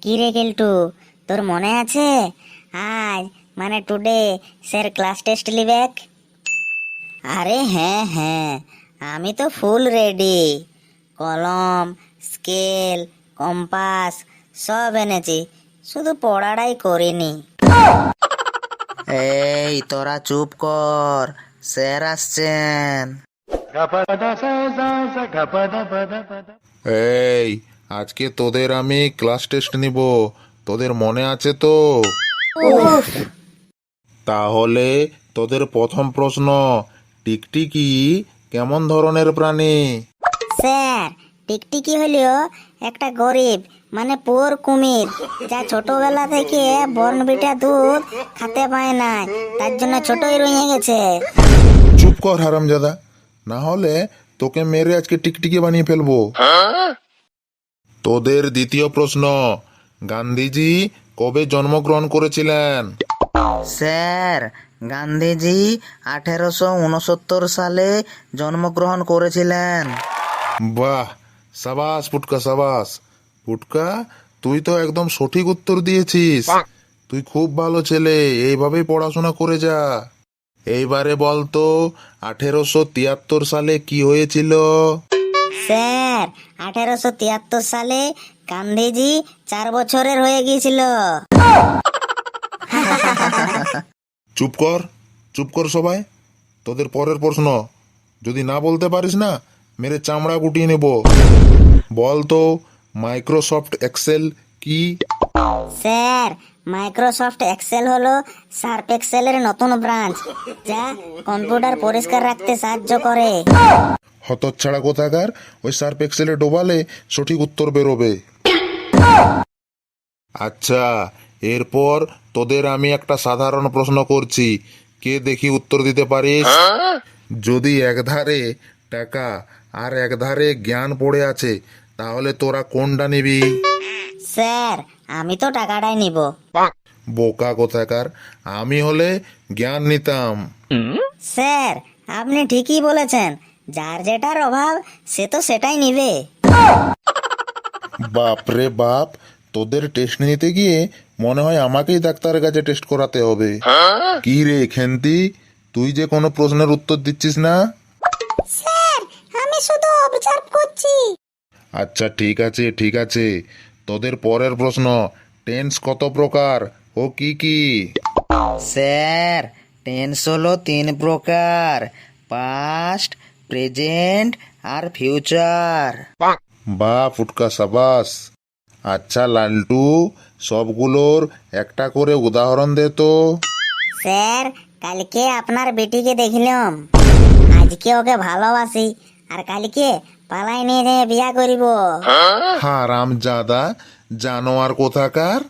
কি রে কেলটু, তোর মনে আছে আজ মানে টুডে স্যার ক্লাস টেস্ট লিবেক? আরে হ্যাঁ হ্যাঁ, আমি তো ফুল রেডি। কলম, স্কেল, কম্পাস সব এনেছি, শুধু পড়াটাই করিনি। এই তোরা চুপ কর, স্যার আসছেন। এই, আজকে তোদের আমি ক্লাস টেস্ট নিব, তোদের মনে আছে তো? তাহলে তোদের প্রথম প্রশ্ন, টিকটিকি কেমন ধরনের প্রাণী? স্যার, টিকটিকি হলো একটা গরিব মানে পুয়ার কুমির, যা ছোটবেলা থেকে বর্নভিটা দুধ খেতে পায় না, তার জন্য ছোটই রয়ে গেছে। চুপ কর হারামজাদা, না হলে তোকে মেরে আজকে টিকটিকি বানিয়ে ফেলবো। তোদের দ্বিতীয় প্রশ্ন, গান্ধীজি কবে জন্মগ্রহণ করেছিলেন? স্যার, গান্ধীজি 1869 সালে জন্মগ্রহণ করেছিলেন। বাহ, সাবাস পুটকা, সাবাস পুটকা, তুই তো একদম সঠিক উত্তর দিয়েছিস। তুই খুব ভালো ছেলে, এইভাবেই পড়াশোনা করে যা। এইবারে বলতো 1873 সালে কি হয়েছিল? স্যার, 1873 সালে গান্ধীজি 4 বছরের হয়ে গিয়েছিল। চুপ কর, চুপ কর সবাই। তোদের পরের প্রশ্ন, যদি না বলতে পারিস না মেরে চামড়া গুটিয়ে নেব। বলতো মাইক্রোসফট এক্সেল কি? স্যার, মাইক্রোসফট এক্সেল হলো সার্ফ এক্সেলের নতুন ব্রাঞ্চ, যা কম্পিউটার পরিষ্কার রাখতে সাহায্য করে। হতচ্ছাড়া কোথাকার, ওই সার্ফ এক্সেলে ডোবালে সঠিক উত্তর বেরোবে। আচ্ছা, এরপর তোদের আমি একটা সাধারণ প্রশ্ন করছি, কে দেখি উত্তর দিতে পারিস? যদি একধারে টাকা আর একধারে জ্ঞান পড়ে আছে, তাহলে তোরা কোনটা নিবি? স্যার, আমি তো টাকাটাই নিব। বোকা কোথাকার, আমি হলে জ্ঞান নিতাম। স্যার, আপনি ঠিকই বলেছেন, যার যেটার অভাব সে তো সেটাই নিবে। বাপ রে বাপ, তোদের টেস্ট নিতে গিয়ে মনে হয় আমাকেই ডাক্তারের কাছে টেস্ট করাতে হবে। কি রে খেন্তি, তুই যে কোনো প্রশ্নের উত্তর দিচ্ছিস না? স্যার, আমি শুধু অবজার্ভ করছি। আচ্ছা ঠিক আছে ঠিক আছে, তোদের পরের প্রশ্ন, টেন্স কত প্রকার ও কি কি? স্যার, টেন্স হলো 3 প্রকার: পাস্ট, প্রেজেন্ট আর ফিউচার। বা ফুটকা, সাবাস। আচ্ছা লালটু, সবগুলোর একটা করে উদাহরণ দে তো। স্যার, কালকে আপনার বেটিকে দেখলাম, আজকে ওকে ভালোবাসি, আর কালকে পালাই নিয়ে যেয়ে বিয়া করিব। হারামজাদা, জানোয়ার কোথাকার।